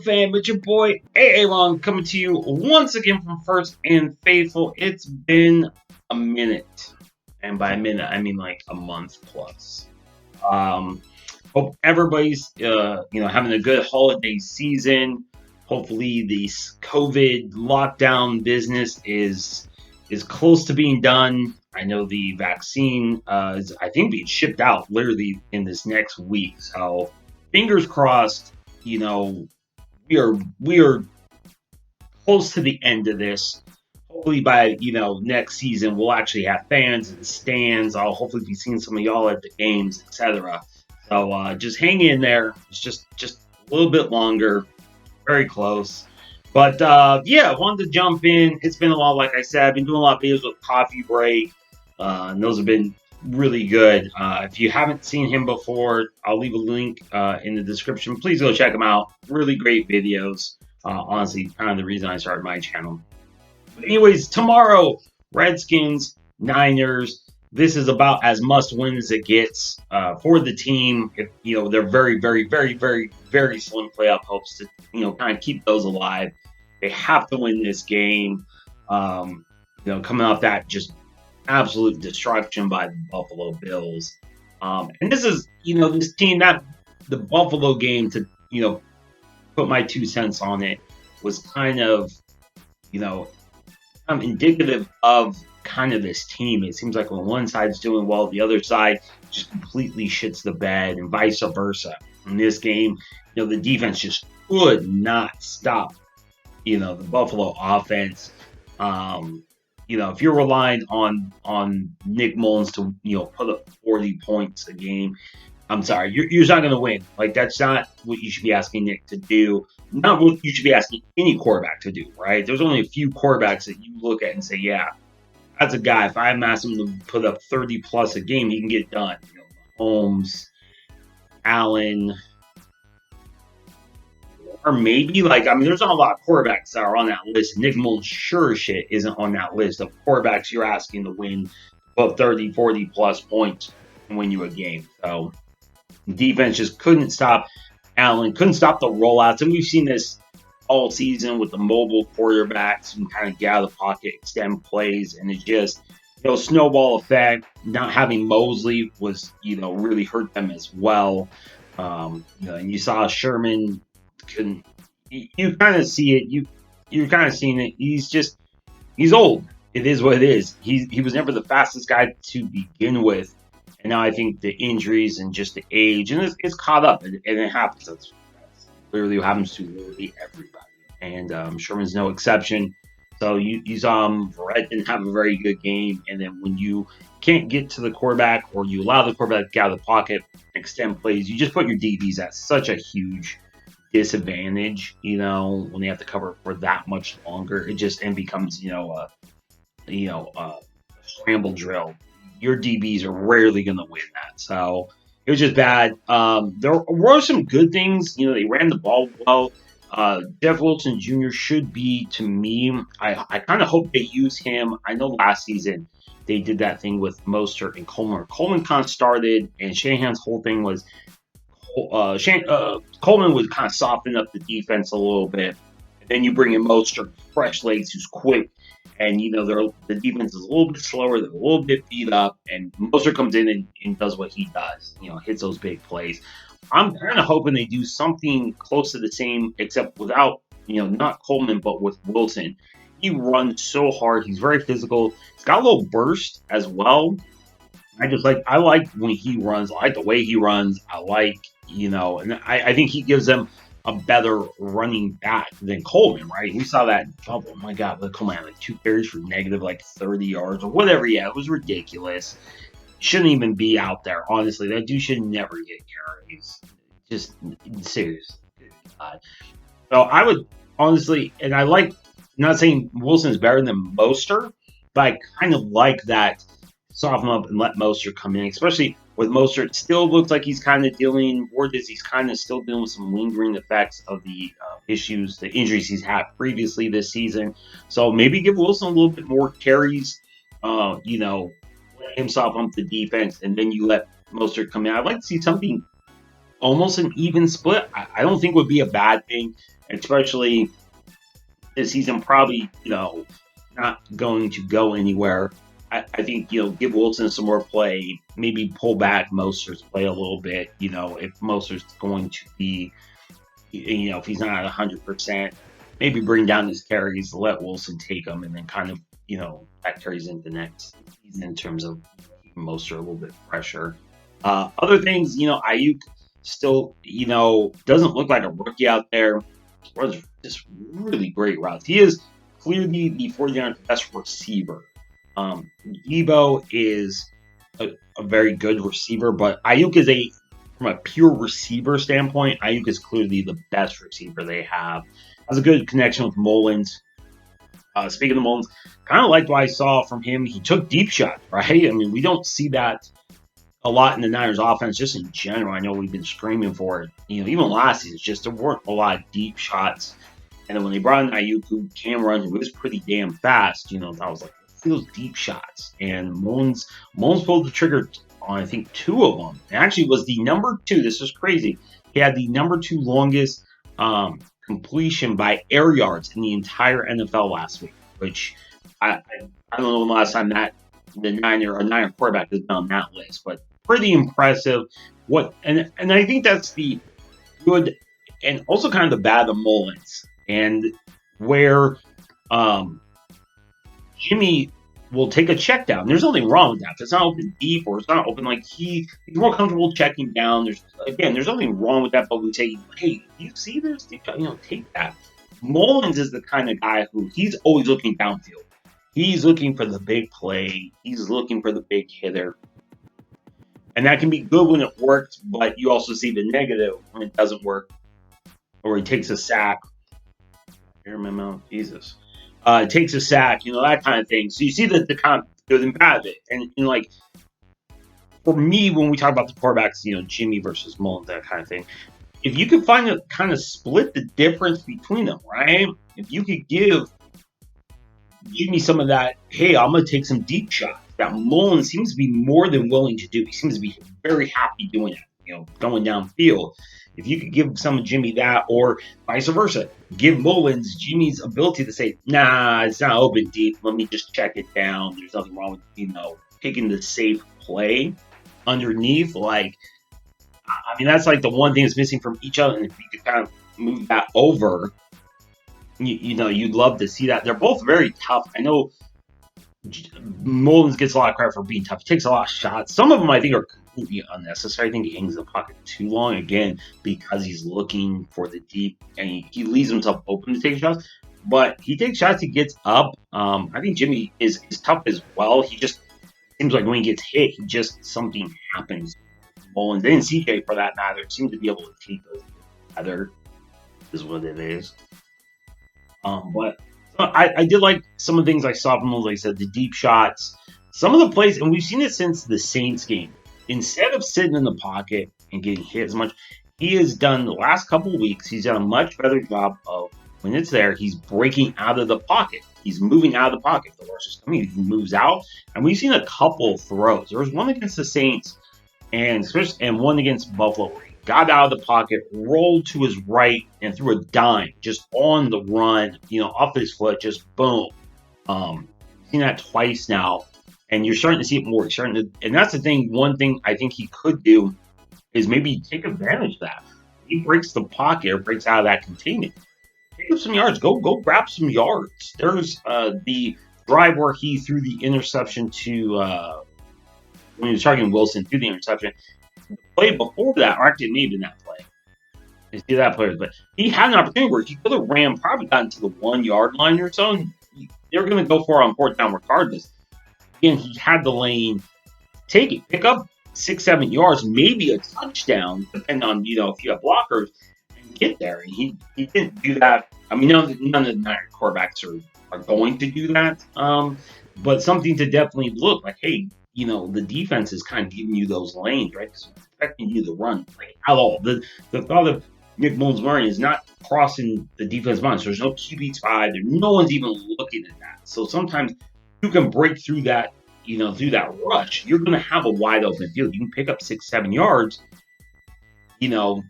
fan? But your boy AA Long coming to you once again from First and Faithful. It's been a minute, and by a minute I mean like a month plus. Um, Hope everybody's having a good holiday season. Hopefully, this COVID lockdown business is close to being done. I know the vaccine is, I think, being shipped out literally in this next week. So, fingers crossed. You know, we are close to the end of this. Hopefully, by next season, we'll actually have fans in the stands. I'll hopefully be seeing some of y'all at the games, etc. So just hang in there. It's just a little bit longer, very close. But yeah, I wanted to jump in. It's been a while, like I said. I've been doing a lot of videos with Coffee Break, and those have been really good. If you haven't seen him before, I'll leave a link in the description. Please go check him out. Really great videos. Honestly, kind of the reason I started my channel. But anyways, tomorrow, Redskins, Niners. This is about as must win as it gets for the team. If they're very, very, very, very, very slim playoff hopes to kind of keep those alive. They have to win this game. Coming off that just absolute destruction by the Buffalo Bills. And this is this team, that the Buffalo game, to put my 2 cents on it, was kind of indicative of kind of this team. It seems like when one side's doing well, the other side just completely shits the bed, and vice versa. In this game, the defense just could not stop, the Buffalo offense. If you're relying on Nick Mullins to, put up 40 points a game, I'm sorry, you're not going to win. Like, that's not what you should be asking Nick to do. Not what you should be asking any quarterback to do, right? There's only a few quarterbacks that you look at and say, yeah, that's a guy. If I ask him to put up 30 plus a game, he can get it done. Holmes, Allen, or maybe there's not a lot of quarterbacks that are on that list. Nick Mullins sure as shit isn't on that list of quarterbacks you're asking to win above 30, 40 plus points and win you a game. So defense just couldn't stop Allen, couldn't stop the rollouts. And we've seen this all season with the mobile quarterbacks and kind of get out of the pocket, extend plays. And it's just, snowball effect. Not having Mosley was, really hurt them as well. And you saw Sherman couldn't, you kind of see it. You're kind of seeing it. He's old. It is what it is. He was never the fastest guy to begin with. And now I think the injuries and just the age, and it's caught up, and it happens. That's literally what happens to literally everybody. And Sherman's no exception. So you saw Verrett didn't have a very good game. And then when you can't get to the quarterback, or you allow the quarterback to get out of the pocket, extend plays, you just put your DBs at such a huge disadvantage, when they have to cover for that much longer. It just becomes, a scramble drill. Your DBs are rarely going to win that. So it was just bad. There were some good things. They ran the ball well. Jeff Wilson Jr. should be, to me, I kind of hope they use him. I know last season they did that thing with Mostert and Coleman. Coleman kind of started, and Shanahan's whole thing was Coleman would kind of soften up the defense a little bit. And then you bring in Mostert, fresh legs, who's quick. And, the defense is a little bit slower. They're a little bit beat up. And Mostert comes in and does what he does, hits those big plays. I'm kind of hoping they do something close to the same, except without, not Coleman, but with Wilson. He runs so hard. He's very physical. He's got a little burst as well. I like when he runs. I like the way he runs. I like, and I think he gives them a better running back than Coleman, right? We saw that. Oh my God, the Coleman had 2 carries for negative 30 yards or whatever. Yeah, it was ridiculous. Shouldn't even be out there. Honestly, that dude should never get carries. Just serious. So I would honestly, and I like. I'm not saying Wilson's better than Mostert, but I kind of like that. Soften up and let Mostert come in, especially with Mostert. It still looks like he's kind of dealing, he's kind of still dealing with some lingering effects of the issues, the injuries he's had previously this season. So maybe give Wilson a little bit more carries, let him soften up the defense, and then you let Mostert come in. I'd like to see something almost an even split. I don't think would be a bad thing. especially this season. Probably, not going to go anywhere. I think, give Wilson some more play, maybe pull back Mostert's play a little bit. If Mostert's going to be, if he's not at 100%, maybe bring down his carries, let Wilson take them, and then kind of, that carries into next season in terms of keeping Mostert a little bit of pressure. Other things, Ayuk still, doesn't look like a rookie out there. Runs just really great routes. He is clearly the 49ers best receiver. Debo is a very good receiver, but Ayuk is from a pure receiver standpoint, Ayuk is clearly the best receiver they have. Has a good connection with Mullins. Speaking of Mullins, kind of liked what I saw from him. He took deep shots, right? I mean, we don't see that a lot in the Niners offense, just in general. I know we've been screaming for it. Even last season, just there weren't a lot of deep shots. And then when they brought in Ayuk, who can run, who was pretty damn fast, I was like, those deep shots. And Mullins pulled the trigger on, I think, 2 of them. It actually was the number 2. This is crazy. He had the number 2 longest completion by air yards in the entire NFL last week, which I don't know when the last time that the Niner quarterback has been on that list, but pretty impressive. And I think that's the good and also kind of the bad of Mullins, and where Jimmy will take a check down. There's nothing wrong with that. If it's not open deep or it's not open, like he's more comfortable checking down. There's nothing wrong with that. But we say, hey, you see this? Take that. Mullins is the kind of guy who he's always looking downfield. He's looking for the big play. He's looking for the big hitter. And that can be good when it works, but you also see the negative when it doesn't work, or he takes a sack. Here in my mouth, Jesus. Takes a sack, that kind of thing. So you see the kind of good and bad of it. And like, for me, when we talk about the quarterbacks, Jimmy versus Mullins, that kind of thing, if you could find a kind of split the difference between them, right? If you could give me some of that, hey, I'm going to take some deep shots. That Mullins seems to be more than willing to do. He seems to be very happy doing that, going downfield. If you could give some of Jimmy that, or vice versa, give Mullins Jimmy's ability to say, nah, it's not open deep. Let me just check it down. There's nothing wrong with, taking the safe play underneath. Like, I mean, that's like the one thing that's missing from each other. And if you could kind of move that over, you'd love to see that. They're both very tough. I know Mullins gets a lot of credit for being tough. He takes a lot of shots. Some of them I think are completely unnecessary. I think he hangs the pocket too long, again, because he's looking for the deep, and he leaves himself open to take shots. But he takes shots, he gets up. I think Jimmy is tough as well. He just seems like when he gets hit, something happens. Mullins and CJ, for that matter, seem to be able to take those together, is what it is. But I did like some of the things I saw from him. Like I said, the deep shots, some of the plays, and we've seen it since the Saints game. Instead of sitting in the pocket and getting hit as much, he has done the last couple of weeks. He's done a much better job of, when it's there, he's breaking out of the pocket. He's moving out of the pocket. The rush is coming. He moves out, and we've seen a couple throws. There was one against the Saints, and one against Buffalo, where he got out of the pocket, rolled to his right, and threw a dime just on the run, off his foot, just boom. Seen that twice now, and you're starting to see it more. And that's the thing. One thing I think he could do is maybe take advantage of that. He breaks the pocket or breaks out of that containment. Pick up some yards. Go grab some yards. There's the drive where he threw the interception to when he was targeting Wilson, threw the interception. The play before that, or actually maybe in that play. I see that player, but he had an opportunity where he could have ran, probably gotten to the 1 yard line or so. And they're going to go for it on 4th down regardless. Again, he had the lane. Take it, pick up 6-7 yards, maybe a touchdown, depending on if you have blockers, and get there. And he didn't do that. I mean, none of the Niner quarterbacks are going to do that. But something to definitely look like, hey, the defense is kind of giving you those lanes, right? Because it's expecting you to run like at all. The thought of Nick Mullins running is not crossing the defense mind. So there's no QB spy. No one's even looking at that. So sometimes you can break through that, through that rush. You're going to have a wide open field. You can pick up 6-7 yards,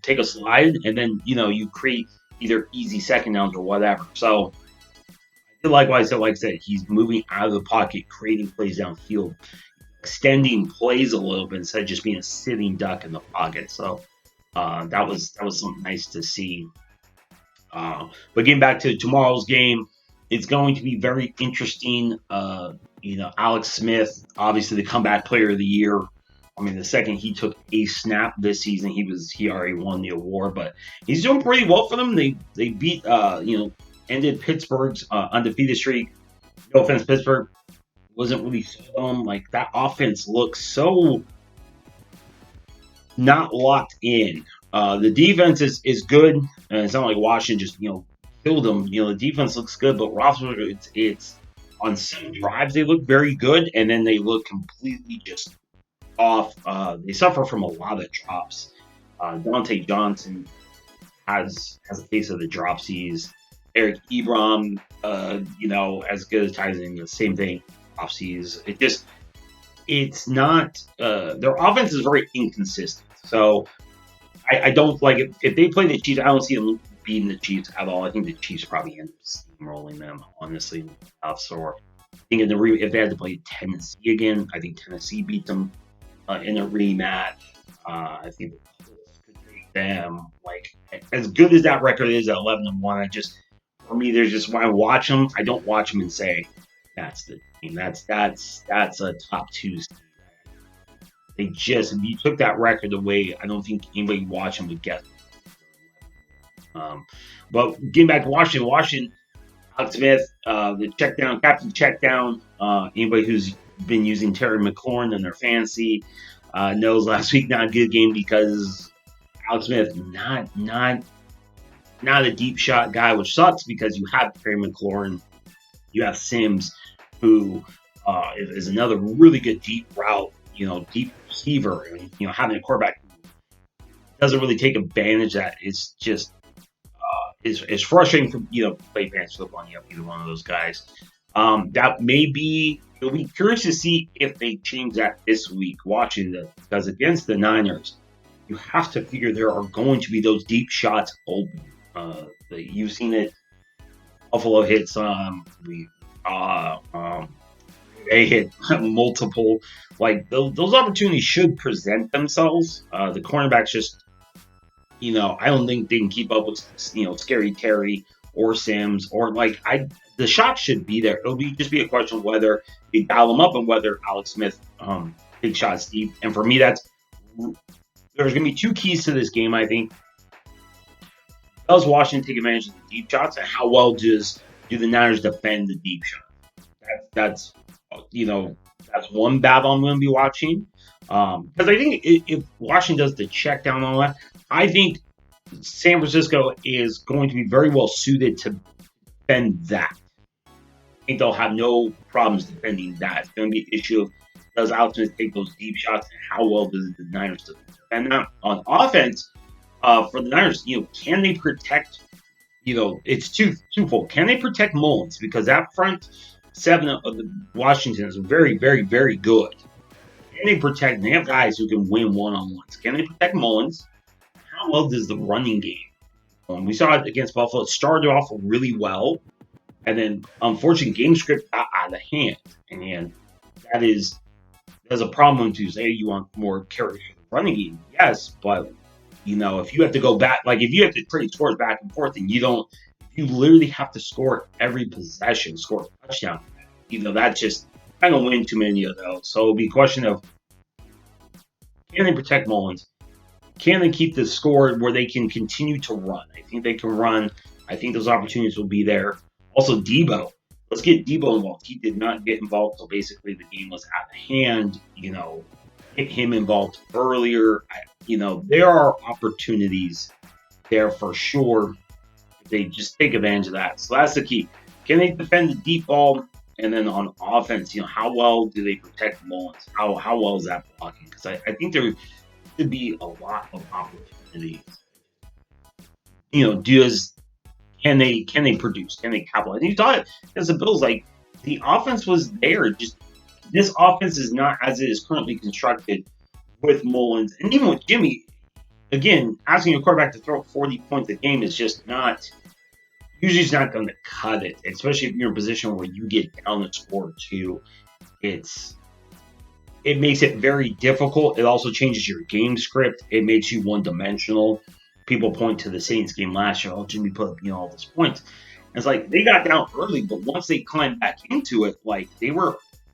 take a slide, and then, you create either easy second downs or whatever. So I did like what I said. Like I said, he's moving out of the pocket, creating plays downfield, extending plays a little bit instead of just being a sitting duck in the pocket. So that was something nice to see. But getting back to tomorrow's game, it's going to be very interesting. Alex Smith, obviously the comeback player of the year. I mean, the second he took a snap this season, he already won the award. But he's doing pretty well for them. They beat ended Pittsburgh's undefeated streak. No offense, Pittsburgh wasn't really like that offense looks so not locked in. The defense is good, and it's not like Washington just killed them. The defense looks good, but Roethlisberger, it's on some drives they look very good, and then they look completely just off. They suffer from a lot of drops. Dante Johnson has a case of the dropsies. Eric Ebron, as good as Tyson, the same thing, dropsies. It's not their offense is very inconsistent. So I don't like it. If they play the Chiefs, I don't see them beating the Chiefs at all. I think the Chiefs probably end up steamrolling them, honestly. So I think if they had to play Tennessee again, I think Tennessee beat them in a rematch. I think the Colts could take them. Like as good as that record is at 11-1, for me, there's just when I watch them, I don't watch them and say that's the team. That's a top two. If you took that record away, I don't think anybody watching would guess. But getting back to Washington, Alex Smith, the check down, captain check down. Anybody who's been using Terry McLaurin in their fantasy knows last week not a good game because Alex Smith not a deep shot guy, which sucks because you have Terry McLaurin, you have Sims, who is another really good deep route, deep receiver, and having a quarterback doesn't really take advantage of that. It's just is frustrating for play fans for one either one of those guys. That may be. It'll be curious to see if they change that this week. Watching this because against the Niners, you have to figure there are going to be those deep shots open. You've seen it. Buffalo hits. They hit multiple. Like those opportunities should present themselves. The cornerbacks just I don't think they can keep up with Scary Terry or Sims or the shots should be there. It'll just be a question of whether they dial them up and whether Alex Smith takes shots deep. And for me, there's going to be two keys to this game. I think does Washington take advantage of the deep shots, and how well do the Niners defend the deep shot? That's one battle I'm going to be watching. Because I think if Washington does the check down on that, I think San Francisco is going to be very well suited to defend that. I think they'll have no problems defending that. It's going to be an issue of does Alex Smith take those deep shots and how well does the Niners defend that? On offense, for the Niners, can they protect? It's twofold. Can they protect Mullins because that front seven of the Washington is very, very, very good. Can they protect? They have guys who can win one-on-ones. Can they protect Mullins? How well does the running game? We saw it against Buffalo. It started off really well, and then unfortunately, game script got out of hand, and there's a problem to say you want more carries for the running game. Yes, but if you have to go back, if you have to trade scores back and forth, and you literally have to score every possession, score a touchdown. That's just kind of win too many of those. So it'll be a question of can they protect Mullins? Can they keep the score where they can continue to run? I think they can run. I think those opportunities will be there. Also, Debo. Let's get Debo involved. He did not get involved until basically the game was out of hand. Get him involved earlier. There are opportunities there for sure. They just take advantage of that. So that's the key. Can they defend the deep ball? And then on offense, how well do they protect Mullins? How well is that blocking? Because I think there should be a lot of opportunities. Can they produce? Can they capitalize? And you saw it as the Bills. The offense was there. Just this offense is not as it is currently constructed with Mullins and even with Jimmy. again, asking a quarterback to throw 40 points a game is just not usually it's not going to cut it, especially if you're in a position where you get down the score too. It's it makes it very difficult. It also changes your game script. It makes you one dimensional. People point to the Saints game last year. Oh, Jimmy put up all those points. And it's like they got down early, but once they climbed back into it, like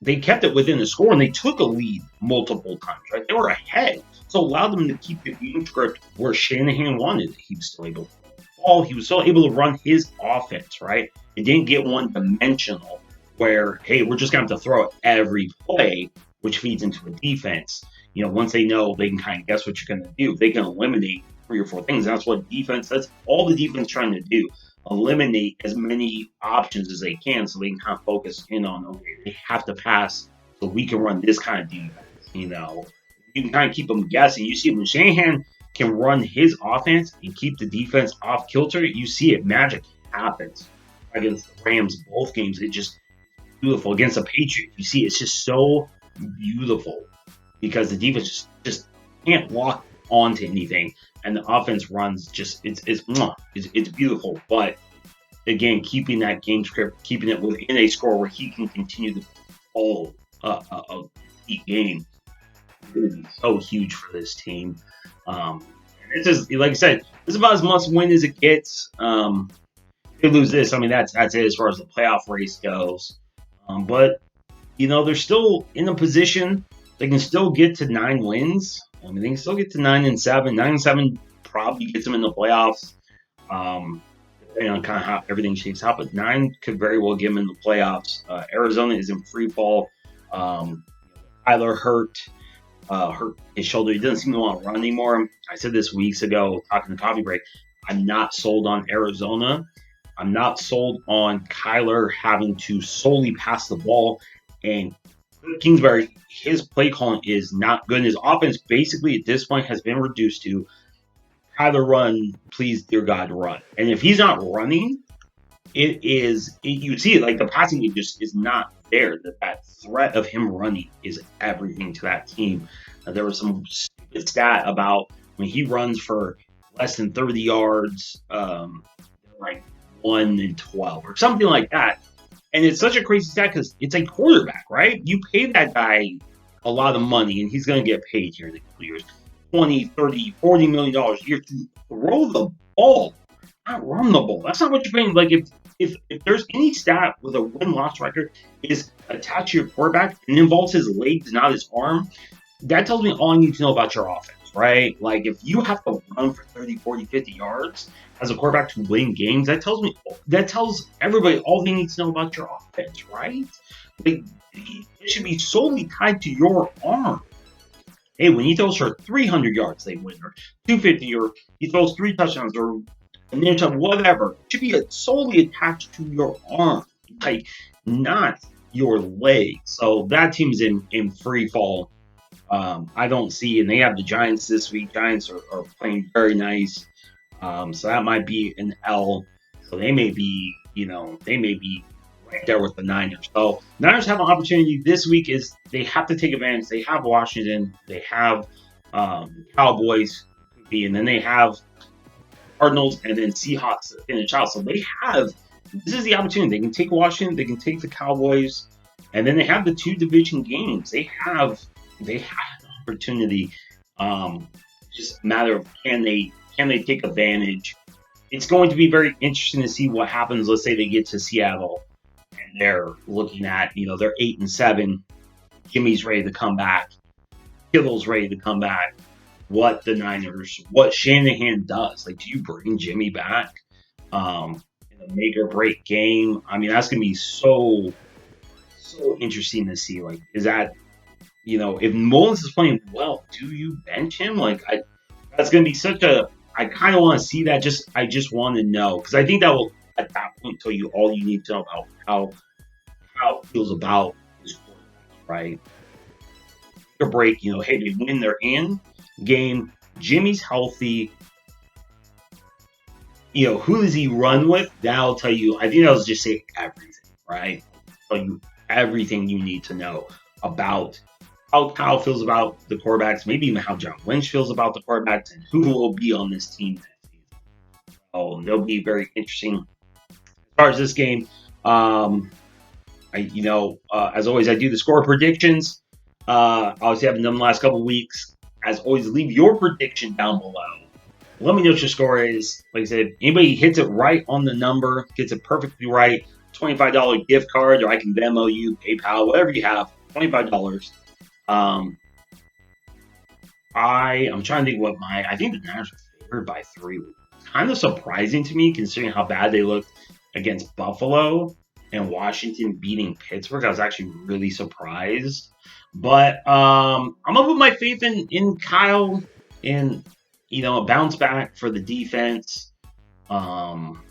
they kept it within the score and they took a lead multiple times. Right, they were ahead, so it allowed them to keep the game script where Shanahan wanted it. He was still able to ball. He was still able to run his offense. Right, it didn't get one dimensional where hey, we're just going to have to throw it every play, which feeds into a defense. Once they know they can kind of guess what you're going to do, they can eliminate 3 or 4 things. That's what that's all the defense trying to do. Eliminate as many options as they can so they can kind of focus in on, okay, they have to pass so we can run this kind of defense. You can kind of keep them guessing. You see when Shanahan can run his offense and keep the defense off kilter, you see it. Magic happens against the Rams both games. It just beautiful against the Patriots. You see, it's just so beautiful because the defense just can't lock onto anything, and the offense runs just it's beautiful. But again, keeping that game script, keeping it within a score where he can continue to pull a deep game, is going to be so huge for this team. It's just like I said, it's about as much win as it gets. If they lose this, I mean that's it as far as the playoff race goes. But they're still in a position they can still get to 9 wins. I mean, they can still get to 9-7. 9-7 probably gets them in the playoffs, depending on kind of how everything shakes out. But 9 could very well get them in the playoffs. Arizona is in free fall. Kyler hurt his shoulder. He doesn't seem to want to run anymore. I said this weeks ago, talking to Coffee Break. I'm not sold on Arizona. I'm not sold on Kyler having to solely pass the ball. And Kingsbury, his play calling is not good. His offense basically at this point has been reduced to Kyler run, please, dear God, run. And if he's not running, you see it like the passing game just is not there. That threat of him running is everything to that team. There was some stupid stat about when he runs for less than 30 yards, like 1-12 or something like that. And it's such a crazy stat because it's a quarterback, right? You pay that guy a lot of money, and he's going to get paid here in the couple years, $20, $30, $40 million a year to throw the ball, not run the ball. That's not what you're paying. Like if there's any stat with a win-loss record is attached to your quarterback and involves his legs, not his arm, that tells me all I need to know about your offense, right? Like if you have to run for 30, 40, 50 yards as a quarterback to win games, that tells everybody all they need to know about your offense, right? Like it should be solely tied to your arm. Hey, when he throws for 300 yards, they win, or 250, or he throws 3 touchdowns, or an interception, whatever. It should be solely attached to your arm, like not your leg. So that team's in free fall. I don't see, and they have the Giants this week. Giants are playing very nice, so that might be an L. So they may be, right there with the Niners. So Niners have an opportunity this week. Is they have to take advantage. They have Washington, they have Cowboys, and then they have Cardinals, and then Seahawks to finish out. So they have this is the opportunity. They can take Washington, they can take the Cowboys, and then they have the 2 division games. They have an opportunity. Just a matter of can they take advantage. It's going to be very interesting to see what happens. Let's say they get to Seattle and they're looking at, they're 8-7. Jimmy's ready to come back. Kittle's ready to come back. What Shanahan does. Like, do you bring Jimmy back in a make or break game? I mean, that's going to be so interesting to see. Like, is that, if Mullins is playing well, do you bench him? Like, that's going to be such a. I kind of want to see that. I just want to know because I think that will at that point tell you all you need to know about how it feels about his quarterback, right? A break, hey, they win, they're in game. Jimmy's healthy. Who does he run with? That'll tell you. I think that'll just say everything, right? Tell you everything you need to know about how Kyle feels about the quarterbacks, maybe even how John Lynch feels about the quarterbacks, and who will be on this team next season. So they'll be very interesting. As far as this game, as always, I do the score predictions. Obviously, haven't done the last couple of weeks. As always, leave your prediction down below. Let me know what your score is. Like I said, anybody hits it right on the number, gets it perfectly right, $25 gift card, or I can Venmo you, PayPal, whatever you have, $25. Um, I'm trying to think what I think the Niners are favored by 3. Kind of surprising to me considering how bad they looked against Buffalo and Washington beating Pittsburgh. I was actually really surprised. But I'm gonna put my faith in Kyle and a bounce back for the defense. Um,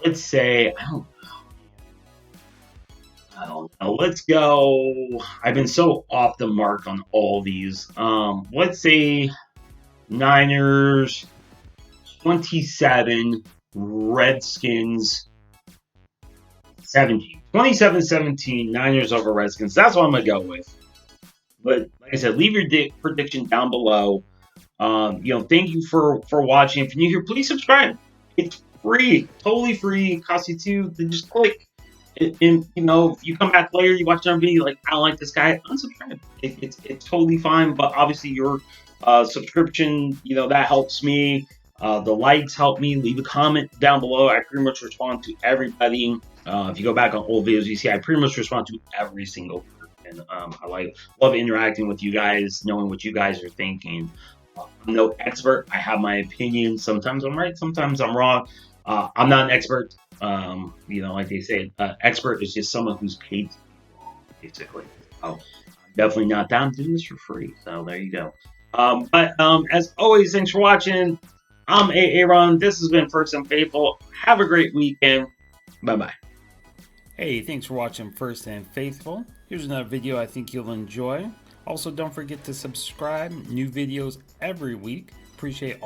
let's say I don't know. Let's go. I've been so off the mark on all these. Let's say Niners 27, Redskins 17. 27-17, Niners over Redskins. That's what I'm going to go with. But like I said, leave your prediction down below. Thank you for watching. If you're new here, please subscribe. It's free, totally free. It costs you to just click. And if you come back later, you watch another video, like I don't like this guy, unsubscribe. It's totally fine. But obviously, your subscription, that helps me. The likes help me. Leave a comment down below. I pretty much respond to everybody. If you go back on old videos, you see I pretty much respond to every single person. I love interacting with you guys, knowing what you guys are thinking. I'm no expert. I have my opinion. Sometimes I'm right, sometimes I'm wrong. I'm not an expert. Like they say, expert is just someone who's paid, basically. So I'm definitely not down doing this for free. So there you go. But as always, thanks for watching. I'm Aaron. This has been First and Faithful. Have a great weekend. Bye bye. Hey, thanks for watching First and Faithful. Here's another video I think you'll enjoy. Also, don't forget to subscribe. New videos every week. Appreciate all